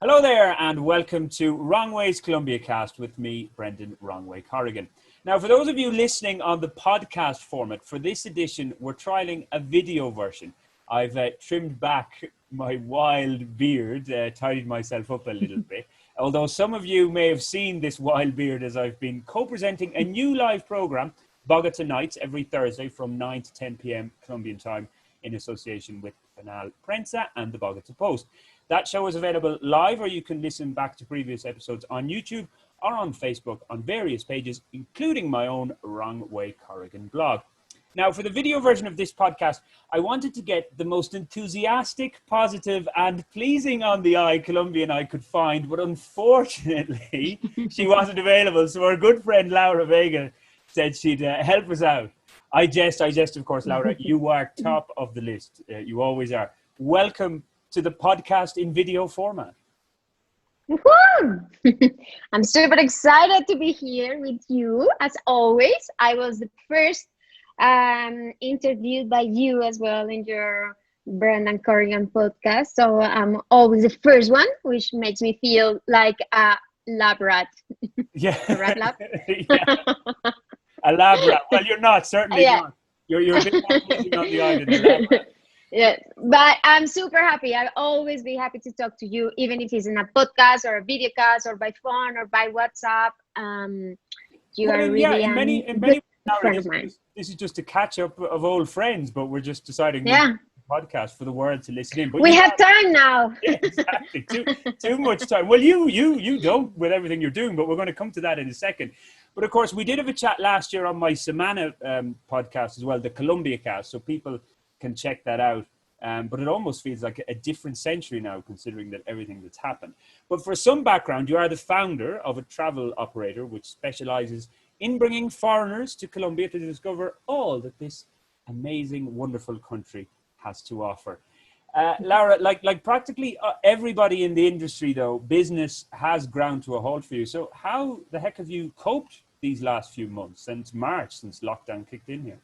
Hello there and welcome to Wrong Way's Colombia cast with me, Brendan Wrongway Corrigan. Now, for those of you listening on the podcast format, for this edition, we're trialing a video version. I've trimmed back my wild beard, tidied myself up a little bit. Although some of you may have seen this wild beard as I've been co-presenting a new live program, Bogota Nights, every Thursday from 9 to 10 p.m. Colombian time in association with Canal Prensa and the Bogota Post. That show is available live, or you can listen back to previous episodes on YouTube or on Facebook on various pages, including my own Wrong Way Corrigan blog. Now, for the video version of this podcast, I wanted to get the most enthusiastic, positive, and pleasing on the eye Colombian I could find, but unfortunately, she wasn't available. So our good friend Laura Vega said she'd help us out. I jest, of course, Laura. You are top of the list. You always are. Welcome to the podcast in video format. I'm super excited to be here with you. As always, I was the first interviewed by you as well in your Brendan Corrigan podcast. So I'm always the first one, which makes me feel like a lab rat. Yeah. A rat lab? Yeah. A lab rat. Well, you're not, certainly not. You're a bit more pleasing on the eye than the lab rat. Yeah, but I'm super happy. I'll always be happy to talk to you, even if it's in a podcast or a video cast or by phone or by WhatsApp. You are really in many friend of mine. This is just a catch up of old friends, but we're just deciding podcast for the world to listen in. But we have time now. Yeah, exactly. Too much time. Well, you don't with everything you're doing, but we're going to come to that in a second. But of course, we did have a chat last year on my Semana podcast as well, the Colombia cast, so people can check that out. But it almost feels like a different century now, considering that everything that's happened. But for some background, you are the founder of a travel operator which specializes in bringing foreigners to Colombia to discover all that this amazing, wonderful country has to offer. Laura, like practically everybody in the industry, though, business has ground to a halt for you. So how the heck have you coped these last few months, since March, since lockdown kicked in here?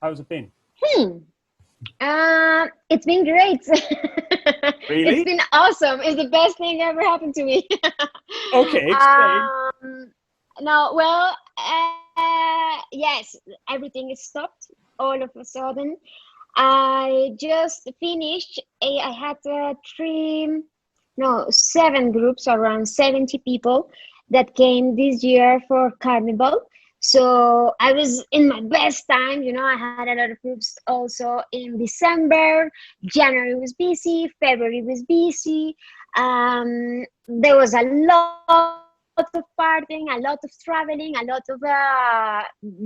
How's it been? It's been great. Really? It's been awesome. It's the best thing ever happened to me. Okay, explain. Yes, everything is stopped all of a sudden. I just finished. I had 7 groups, around 70 people that came this year for Carnival. So I was in my best time, I had a lot of groups also in December. January was busy, February was busy. There was a lot of partying, a lot of traveling, a lot of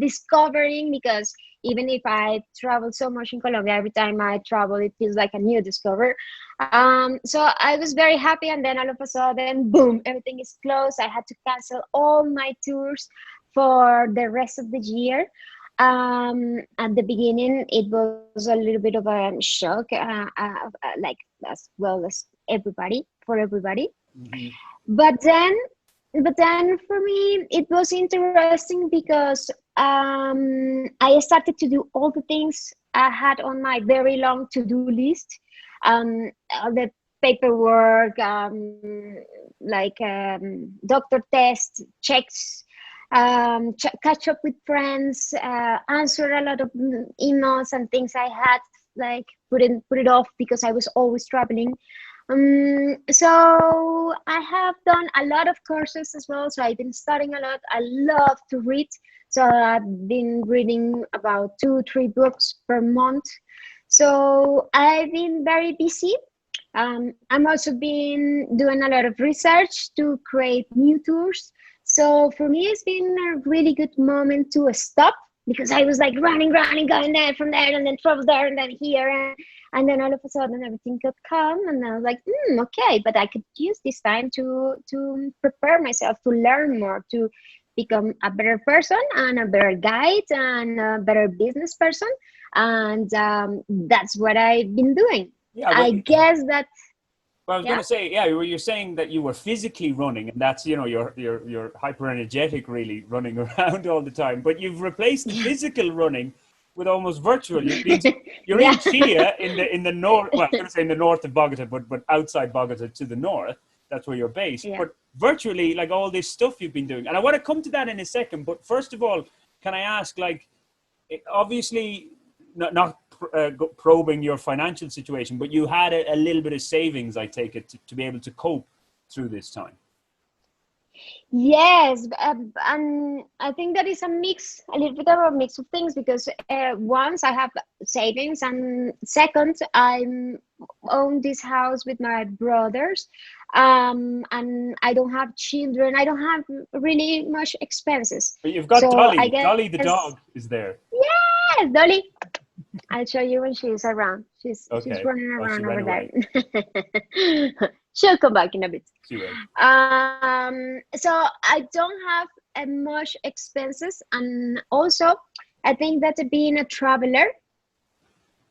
discovering, because even if I travel so much in Colombia, every time I travel, it feels like a new discovery. So I was very happy, and then all of a sudden, boom, everything is closed. I had to cancel all my tours for the rest of the year. At the beginning, it was a little bit of a shock, like as well as for everybody. Mm-hmm. But then for me, it was interesting because I started to do all the things I had on my very long to-do list. All the paperwork, doctor tests, checks, catch up with friends, answer a lot of emails and things I had put it off because I was always traveling. So I have done a lot of courses as well. So I've been studying a lot. I love to read. So I've been reading about 2-3 books per month. So I've been very busy. I'm also been doing a lot of research to create new tours. So for me, it's been a really good moment to stop, because I was running, going there, from there, and then travel there, and then here. And then all of a sudden, everything got calm. And I was like, okay, but I could use this time to prepare myself, to learn more, to become a better person and a better guide and a better business person. And that's what I've been doing. Yeah, I guess that. Well, I was going to say, you're saying that you were physically running, and that's, you're hyper energetic, really running around all the time. But you've replaced the physical running with almost virtual. You're Yeah. in Chia in the north. Well, I'm going to say in the north of Bogota, but outside Bogota to the north. That's where you're based. Yeah. But virtually, like all this stuff you've been doing, and I want to come to that in a second. But first of all, can I ask, like, obviously, not probing your financial situation, but you had a little bit of savings, I take it, to be able to cope through this time. Yes, and I think that is a little bit of a mix of things because once I have savings, and second, I own this house with my brothers, and I don't have children. I don't have really much expenses. But you've got So I Dolly. guess, Dolly the dog is there. yes, Dolly. I'll show you when she's around. She's Okay. running Oh, she around ran over away. there. She'll come back in a bit. She will. So I don't have much expenses, and also I think that being a traveler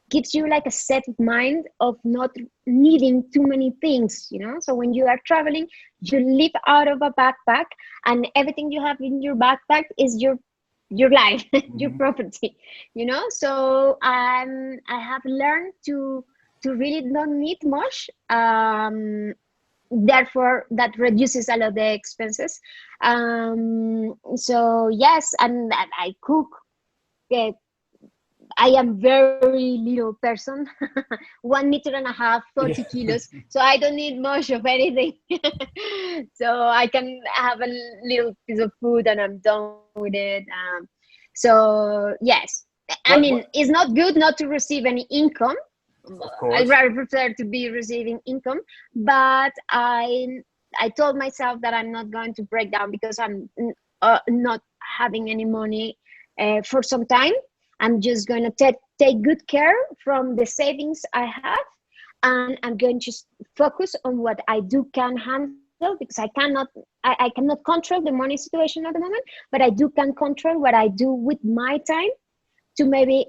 gives you like a set of mind of not needing too many things, you know. So when you are traveling, you live out of a backpack, and everything you have in your backpack is your life, your property, you know. So I have learned to really not need much. Therefore, that reduces a lot of the expenses. So yes, and I cook. uh, I am very little person, 1.5 meters, 40 Yeah. kilos. So I don't need much of anything. So I can have a little piece of food and I'm done with it. So yes, I mean, What? it's not good not to receive any income. Of I'd course. rather prefer to be receiving income, but I told myself that I'm not going to break down because I'm not having any money for some time. I'm just going to take good care from the savings I have, and I'm going to focus on what I do can handle because I cannot control the money situation at the moment, but I can control what I do with my time to maybe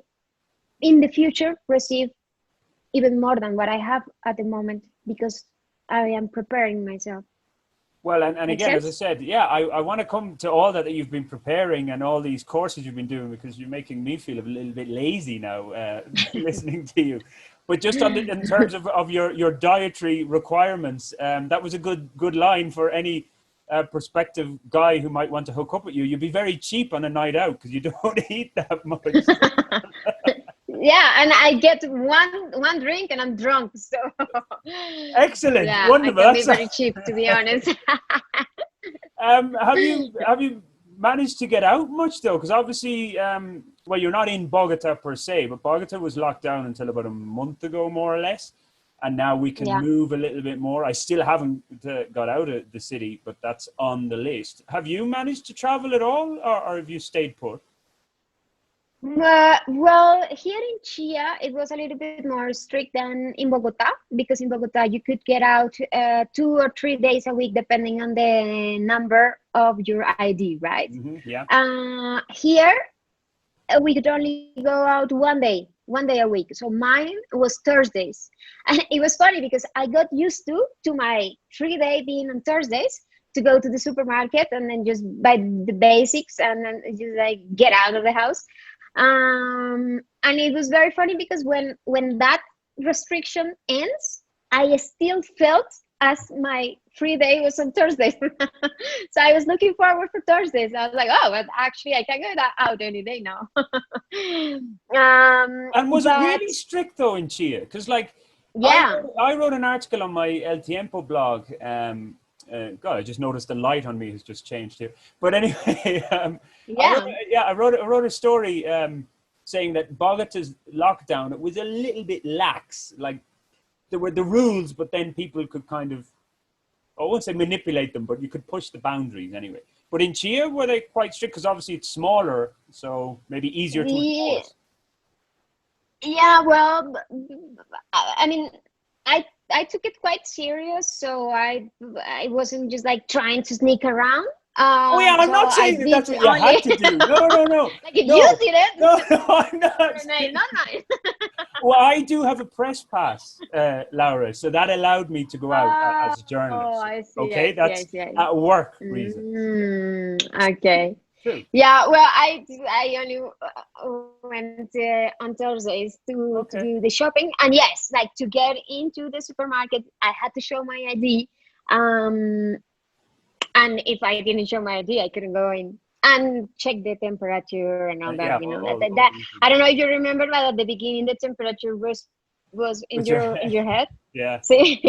in the future receive even more than what I have at the moment because I am preparing myself. Well, and Make again, as I sense? said, yeah, I want to come to all that you've been preparing and all these courses you've been doing because you're making me feel a little bit lazy now listening to you. But just in terms of your dietary requirements, that was a good line for any prospective guy who might want to hook up with you. You'd be very cheap on a night out because you don't eat that much. Yeah, and I get one drink and I'm drunk. So Excellent, yeah, I wonderful. can be very cheap to be honest. Have you managed to get out much though? Because obviously, well, you're not in Bogota per se, but Bogota was locked down until about a month ago, more or less, and now we can Yeah. move a little bit more. I still haven't got out of the city, but that's on the list. Have you managed to travel at all, or have you stayed put? Well, here in Chia, it was a little bit more strict than in Bogota because in Bogota you could get out 2 or 3 days a week depending on the number of your ID, right? Yeah. Here we could only go out one day a week. So mine was Thursdays, and it was funny because I got used to my free day being on Thursdays to go to the supermarket and then just buy the basics and then just like get out of the house. And it was very funny because when that restriction ends, I still felt as my free day was on Thursdays. So I was looking forward for Thursdays. I was like, oh, but actually I can go out any day now. And was it But really strict though in Chia? Because like yeah, I wrote an article on my El Tiempo blog. God, I just noticed the light on me has just changed here. But anyway, yeah. I wrote a story saying that Bogota's lockdown, it was a little bit lax. Like there were the rules, but then people could kind of, I won't say manipulate them, but you could push the boundaries anyway. But in Chia, were they quite strict? Because obviously it's smaller, so maybe easier to Yeah, enforce. yeah, well, I mean, I took it quite serious, so I wasn't just like trying to sneak around. Oh yeah, I'm So not I saying that did that's what you had only to do. No, no, no, like if you no, did it, no, no. I'm not. your name, not mine. Well, I do have a press pass, Laura, so that allowed me to go out as a Oh, journalist. I see, Okay, I see, I that's see. at work reasons. Mm, okay. Yeah, well, I only went on Thursdays to Okay. do the shopping, and yes, like to get into the supermarket, I had to show my ID. Um, and if I didn't show my ID, I couldn't go in and check the temperature and all that. Yeah, You know all that the usual I don't know stuff. if you remember, but at the beginning the temperature was With your in your head. yeah. See,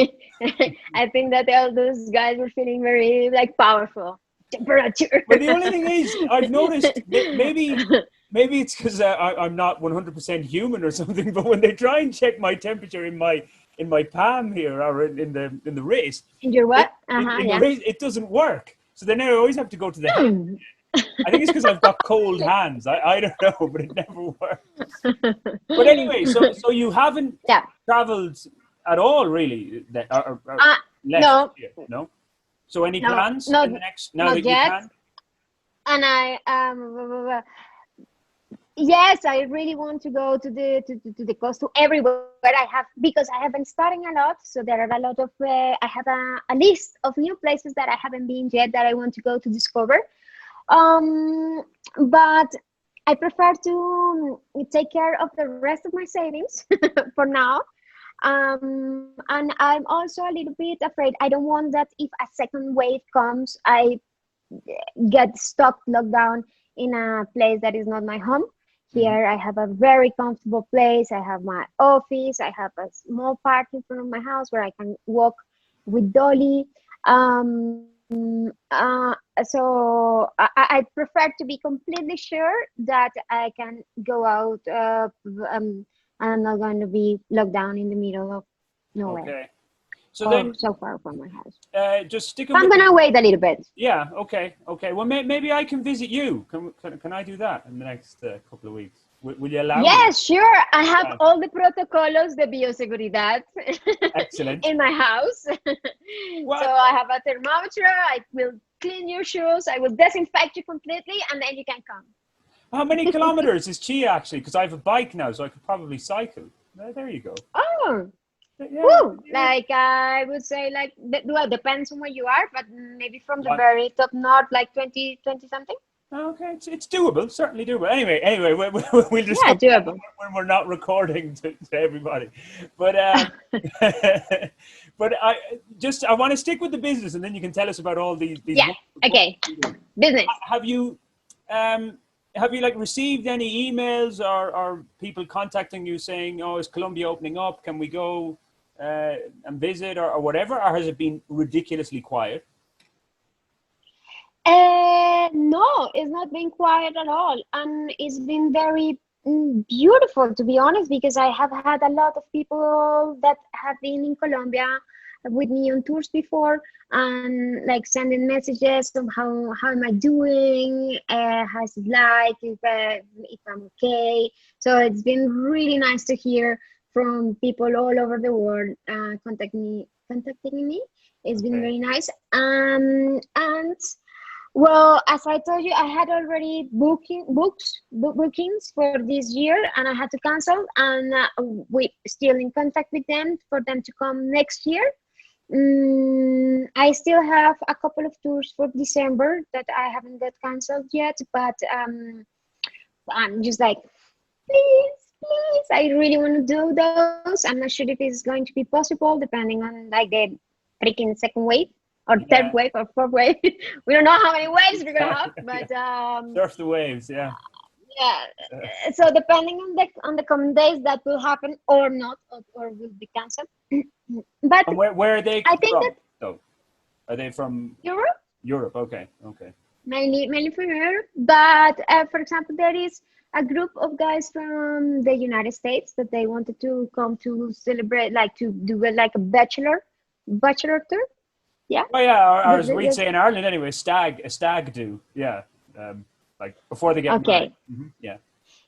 I think that all those guys were feeling very like powerful temperature. Well, the only thing is, I've noticed maybe it's because I'm not 100% human or something. But when they try and check my temperature in my palm here or in the wrist, In your it what? Uh-huh, in the yeah. wrist it doesn't work. So then I always have to go to the hand. Hmm. I think it's because I've got cold hands. I don't know, but it never works. But anyway, so you haven't Yeah. traveled at all, really, or left No, here, no? So any no, plans not in the next now not that you yet. can? And yes, I really want to go to the coast, to everywhere I have, because I have been studying a lot. So there are a lot of I have a list of new places that I haven't been yet that I want to go to discover. Um, but I prefer to take care of the rest of my savings for now. And I'm also a little bit afraid. I don't want that if a second wave comes, I get stuck, locked down in a place that is not my home. Mhm. Here, I have a very comfortable place. I have my office. I have a small park in front of my house where I can walk with Dolly. So I prefer to be completely sure that I can go out. And I'm not going to be locked down in the middle of nowhere Okay. So or then, so far from my house. just So sticking I'm with gonna wait a little bit. yeah. Okay. Okay. Well, maybe I can visit you. Can I do that in the next couple of weeks? Will you allow me? Yes, sure. I have Yeah. all the protocolos de bioseguridad Excellent. in my house. So What? I have a thermometer. I will clean your shoes. I will disinfect you completely, and then you can come. How many kilometers is Chia actually? Because I have a bike now, so I could probably cycle. There you go. Oh, Yeah. woo! Like I would say, like well, depends on where you are, but maybe from the One. very top north, like 20 something. Okay, it's doable, certainly doable. Anyway, we'll Yeah, discuss that doable. when we're not recording to everybody. But but I want to stick with the business, and then you can tell us about all these Yeah. wonderful courses Okay. you're doing. Business. Have you um have you like received any emails or people contacting you saying, "Oh, is Colombia opening up? Can we go and visit or whatever?" Or has it been ridiculously quiet? No, it's not been quiet at all, and it's been very beautiful, to be honest, because I have had a lot of people that have been in Colombia with me on tours before, and like sending messages of how am I doing, how's it like, if I'm okay. So it's been really nice to hear from people all over the world contacting me. It's been Okay. very nice. And well, as I told you, I had already bookings for this year, and I had to cancel. And we still in contact with them for them to come next year. I still have a couple of tours for December that I haven't got canceled yet, but I'm just like, please, I really want to do those. I'm not sure if it's going to be possible, depending on like the freaking second wave or third Yeah. wave or fourth wave. We don't know how many waves we're gonna have, Yeah. but Surf the waves. Yeah. yeah. So depending on the coming days, that will happen or not, or will be cancelled. But And where are they I think that from? So, are they from Europe, Europe? Okay, okay, mainly from Europe. But for example, there is a group of guys from the United States that they wanted to come to celebrate, like to do like a bachelor tour. Yeah. oh yeah, or as we'd The, say in Ireland anyway, a stag do. Yeah, like before they get married. okay. Yeah.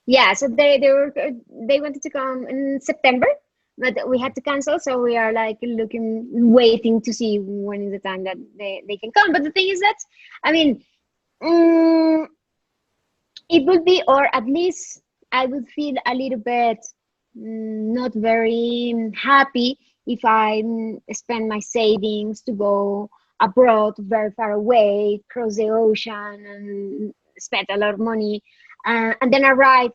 Yeah, so they wanted to come in September, but we had to cancel. So we are like waiting to see when is the time that they can come. But the thing is that, I mean, mm, it would be, or at least I would feel a little bit not very happy if I spend my savings to go abroad, very far away, cross the ocean, and spend a lot of money, and then arrive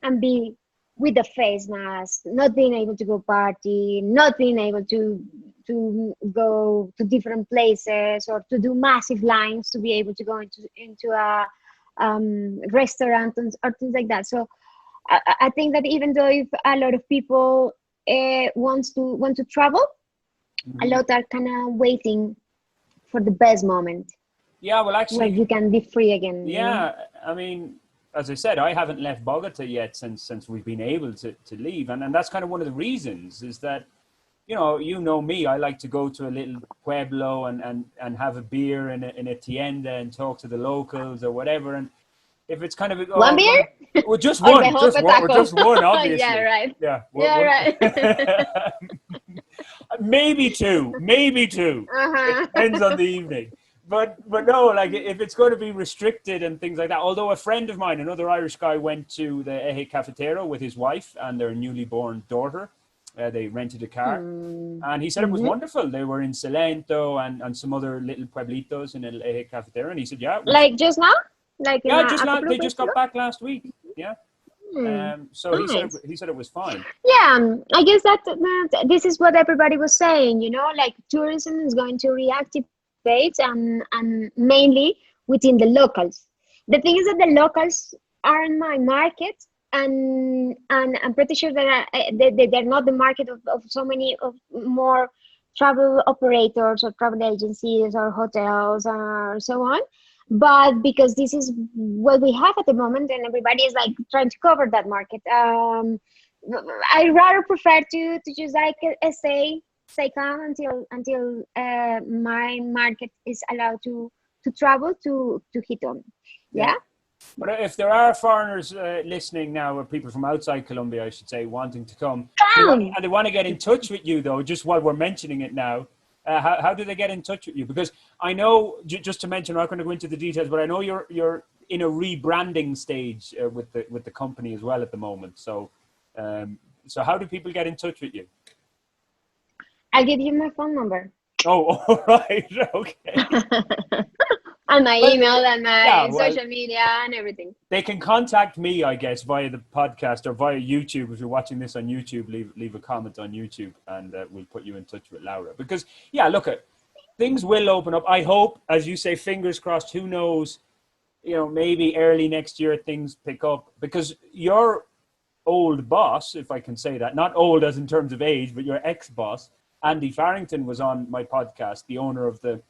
and be with the face mask, not being able to go party, not being able to go to different places or to do massive lines to be able to go into a restaurant or things like that. So I think that even though if a lot of people want to travel, a lot are kind of waiting for the best moment. Yeah, well, actually, where you can be free again. Yeah, I mean, as I said, I haven't left Bogota yet since we've been able to leave, and that's kind of one of the reasons is that, you know me, I like to go to a little pueblo and have a beer in a tienda and talk to the locals or whatever. And if it's kind of One beer, well, just or one, the whole just one, obviously. Yeah, right. Yeah, Right. maybe two. It depends on the evening. But no, like if it's going to be restricted and things like that. Although a friend of mine, another Irish guy, went to the Eje Cafetero with his wife and their newly born daughter. They rented a car, and he said it was wonderful. They were in Salento and some other little pueblitos in El Eje Cafetero, and he said, "Yeah, like just now, like yeah, they just got back last week. Yeah, so nice. he said it was fine. Yeah, I guess that this is what everybody was saying. Like tourism is going to reactivate and mainly within the locals. The thing is that the locals aren't my market, and I'm pretty sure that they're not the market of so many of more travel operators or travel agencies or hotels or so on. But because this is what we have at the moment, and everybody is like trying to cover that market, I rather prefer to just like stay calm until my market is allowed to travel to hit on. Yeah. But if there are foreigners listening now, or people from outside Colombia, I should say, wanting to come, and they want to get in touch with you, though, just while we're mentioning it now, how do they get in touch with you? Because I know, just to mention, I'm not going to go into the details, but I know you're in a rebranding stage with the company as well at the moment. So, so how do people get in touch with you? I'll give you my phone number. Oh, all right, okay. And my email and my social media and everything. They can contact me, I guess, via the podcast or via YouTube. If you're watching this on YouTube, leave a comment on YouTube, and we'll put you in touch with Laura. Because, yeah, look, things will open up. I hope, as you say, fingers crossed. Who knows? Maybe early next year things pick up. Because your old boss, if I can say that, not old as in terms of age, but your ex-boss, Andy Farrington, was on my podcast, the owner of the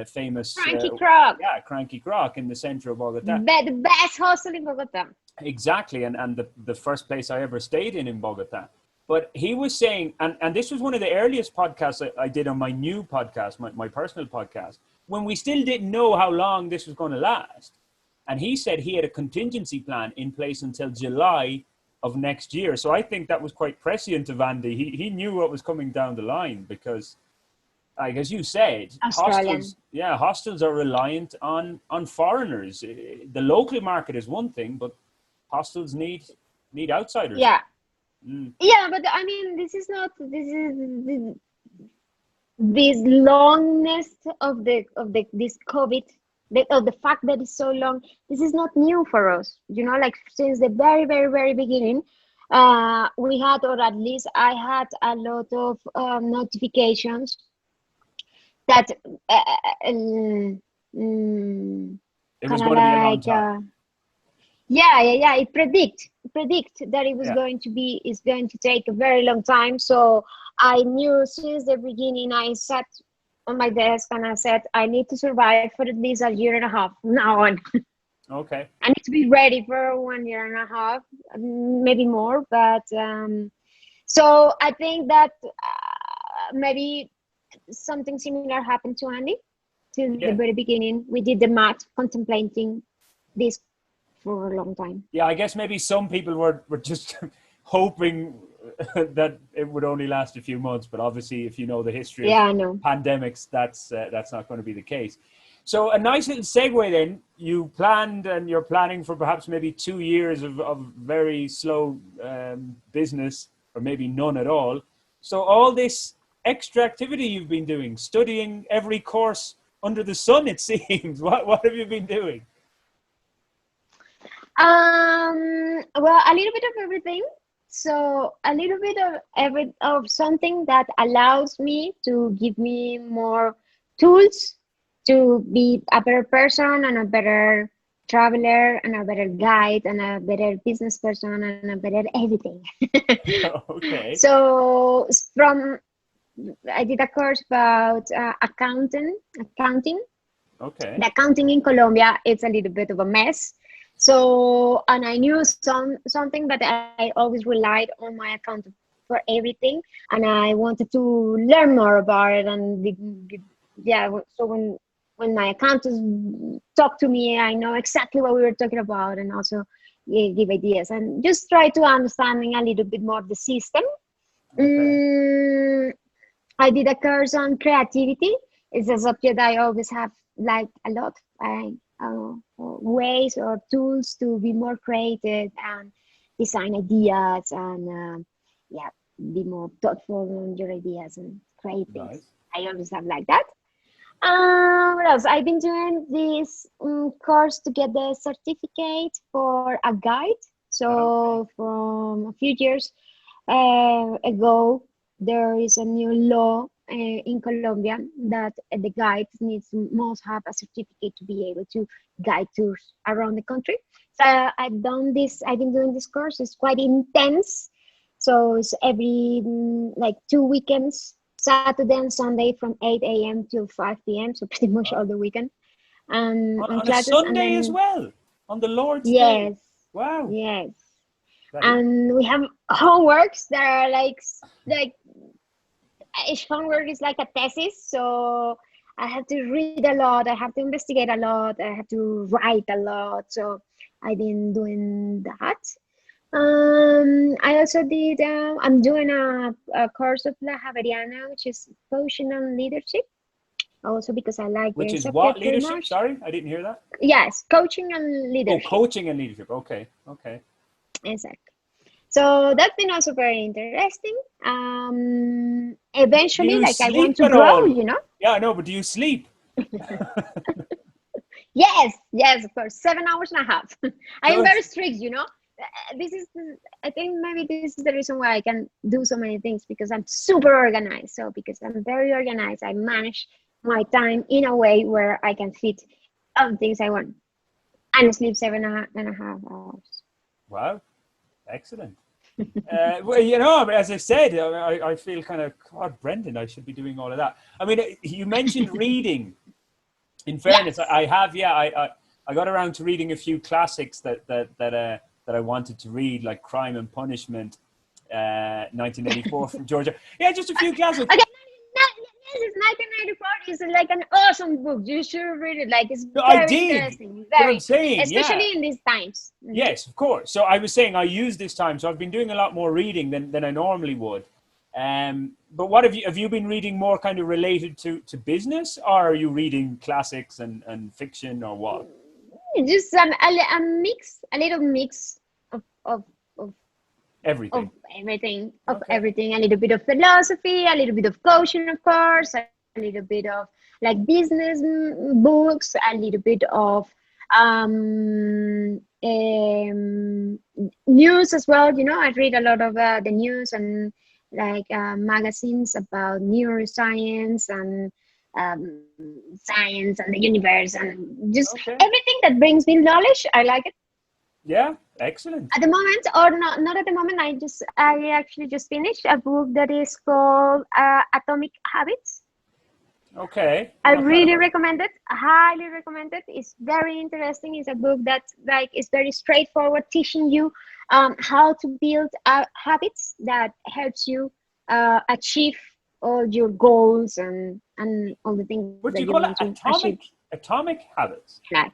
famous Cranky Croc. Yeah, Cranky Croc in the center of Bogota. The best hostel in Bogota. Exactly, and the first place I ever stayed in Bogota. But he was saying, and this was one of the earliest podcasts I did on my new podcast, my personal podcast, when we still didn't know how long this was going to last. And he said he had a contingency plan in place until July of next year. So I think that was quite prescient of Andy. He knew what was coming down the line because, like as you said, hostels are reliant on foreigners. The local market is one thing, but hostels need outsiders. Yeah. Yeah, but I mean, this is this longness of this COVID, of the fact that it's so long. This is not new for us. Like since the very, very, very beginning, we had, or at least I had, a lot of notifications that it was going to be a long time. It predict that it was going to take a very long time. So I knew since the beginning. I sat on my desk and I said, I need to survive for at least a year and a half from now on. Okay. I need to be ready for 1 year and a half, maybe more. But so I think that maybe something similar happened to Andy. Since the very beginning, we did the math, contemplating this for a long time. Yeah, I guess maybe some people were just hoping that it would only last a few months, but obviously if you know the history of pandemics, that's not going to be the case. So a nice little segue then. You planned, and you're planning for perhaps maybe 2 years of very slow business, or maybe none at all. So all this extra activity you've been doing, studying every course under the sun, it seems. What have you been doing? Well, a little bit of everything. So a little bit of something that allows me to give me more tools to be a better person and a better traveler and a better guide and a better business person and a better everything. Okay. So from I did a course about accounting. Okay. The accounting in Colombia, it's a little bit of a mess. So, and I knew something that I always relied on my accountant for everything, and I wanted to learn more about it. And yeah, so when my accountant talked to me, I know exactly what we were talking about, and also give ideas and just try to understanding a little bit more the system. Okay. Mm, I did a course on creativity. It's a subject I always have liked a lot. Ways or tools to be more creative and design ideas and yeah, be more thoughtful on your ideas and create things. Nice. I always have like that. What else? I've been doing this course to get the certificate for a guide. Okay. So from a few years ago, there is a new law in Colombia that the guide must have a certificate to be able to guide tours around the country. So I've done this. I've been doing this course. It's quite intense. So it's every like 2 weekends, Saturday and Sunday from 8 a.m. till 5 p.m. So pretty much all Wow. the weekend and On a classes. And Sunday as then well, on the Lord's Day. yes, Wow. yes, That is. and we have homeworks that are like each homework is like a thesis, so I have to read a lot, I have to investigate a lot, I have to write a lot. So I've been doing that. I also did I'm doing a course of La Javeriana, which is coaching and leadership, also because I like Which the is what subject very leadership? much. Sorry, I didn't hear that. Yes, coaching and Oh, leadership. coaching and leadership. Okay. Okay. Exactly. So that's been also very interesting. Do Eventually, you like I want sleep to at grow, all? you know? Yeah, I know, but do you sleep? Yes, yes, of course. 7 hours and a half. I am Good. very strict, you know? This is, I think maybe this is the reason why I can do so many things because I'm super organized. So, because I'm very organized, I manage my time in a way where I can fit all the things I want and sleep 7.5 hours. Wow. Excellent. Well, as I said, I feel kind of, God, Brendan, I should be doing all of that. I mean, you mentioned reading. In fairness, Yes. I have, yeah, I got around to reading a few classics that I wanted to read, like Crime and Punishment, 1984 from Georgia. Yeah, just a few classics. Okay, this is 1994. It's like an awesome book. You should read it. Like it's No, I very did, interesting, but I'm very, saying, yeah, especially in these times. yes, of course. So I was saying I use this time, so I've been doing a lot more reading than I normally would. But what have you been reading more kind of related to business, or are you reading classics and fiction or what? Just a mix, a little mix of of of Everything. of Okay. everything. A little bit of philosophy, a little bit of coaching, of course, a little bit of like business books, a little bit of news as well. You know, I read a lot of the news and like magazines about neuroscience and science and the universe and just Okay. everything that brings me knowledge. I like it. Yeah. Excellent. At the moment, or not at the moment, I actually just finished a book that is called Atomic Habits. Okay. I What's that really about? recommend it. Highly recommend it. It's very interesting. It's a book that like is very straightforward, teaching you how to build habits that helps you achieve all your goals and all the things that What you do you want call it? to achieve Atomic habits. in life.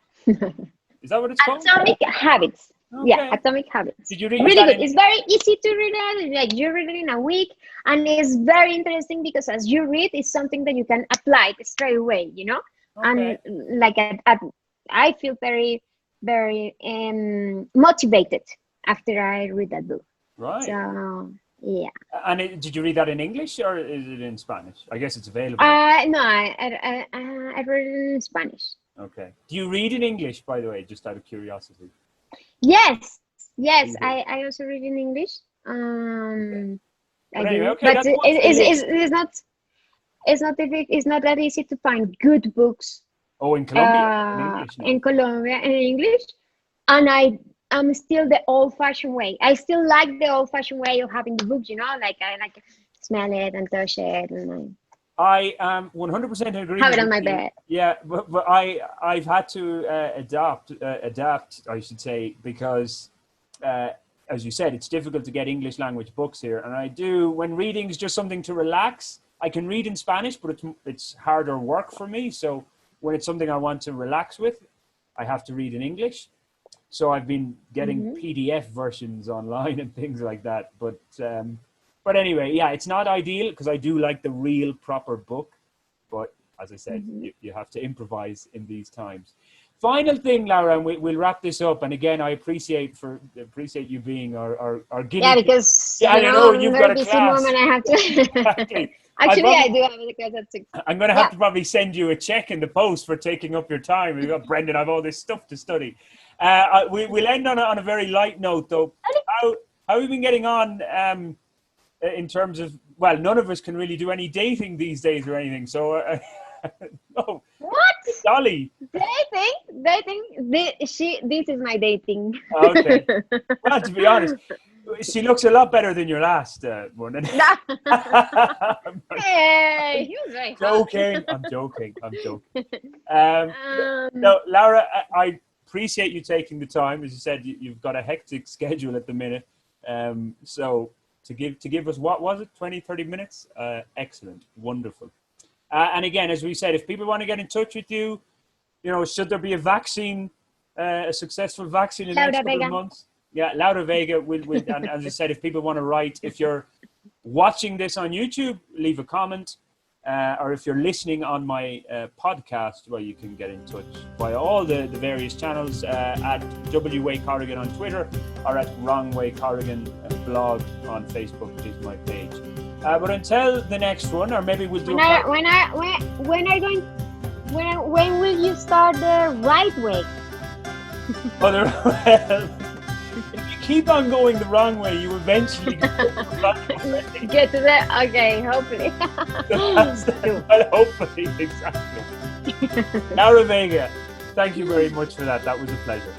Is that what it's called? Atomic Habits. Yeah, Okay. Atomic Habits. Did you read? Is Really that good. in? It's very easy to read it. Like you read it in a week, and it's very interesting because as you read, it's something that you can apply it straight away. You know, and Okay. like I feel very, very motivated after I read that book. Right. So yeah. And did you read that in English or is it in Spanish? I guess it's available in. No, I read it in Spanish. Okay. Do you read in English, by the way, just out of curiosity? Yes, yes, You do. I also read in English. Okay. I But anyway, do, okay, but that's one to the list. it's not that easy to find good books Oh, in Colombia, in English in now. Colombia in English, and I'm still the old-fashioned way. I still like the old-fashioned way of having the books, like I like smell it and touch it and I 100% I have agree it on with my you. bed. Yeah, but I've had to adapt, I should say, because uh, as you said, it's difficult to get English language books here, and I do when reading is just something to relax. I can read in Spanish, but it's harder work for me. So when it's something I want to relax with, I have to read in English. So I've been getting Hmm. PDF versions online and things like that. But anyway, yeah, it's not ideal because I do like the real proper book. But as I said, Hmm. you have to improvise in these times. Final thing, Laura, and we'll wrap this up. And again, I appreciate you being our Yeah, guinea pig. because Yeah, I don't know. I'm a You've got very a busy class. woman. I have to. Exactly. I Actually, I probably do have a class at 6. I'm going to have Yeah. to probably send you a check in the post for taking up your time. We've got Brendan. I've all this stuff to study. We'll end on a very light note, though. How how have you been getting on in terms of? Well, none of us can really do any dating these days or anything. So, no, What? Dolly. Dating. This is my dating. Okay. Well, to be honest, she looks a lot better than your last one. Nah. I'm Hey, he was very hot. joking. I'm joking. I'm joking. Um, Um, no, Laura, I appreciate you taking the time. As you said, you've got a hectic schedule at the minute. So to give us, what was it, 20, 30 minutes? Excellent. Wonderful. And again, as we said, if people want to get in touch with you, should there be a vaccine, a successful vaccine in the next Laura couple of Vega. months? Yeah, Laura Vega will, and as I said, if people want to write, if you're watching this on YouTube, leave a comment. Or if you're listening on my podcast, well, you can get in touch via all the various channels at WA Corrigan on Twitter or at Wrong Way Corrigan blog on Facebook is my page. But until the next one, or maybe we'll do When will you start the right way? other. If you keep on going the wrong way, you eventually get to the right way. Get to the okay, hopefully. Well, hopefully, exactly. Laura Vega, thank you very much for that. That was a pleasure.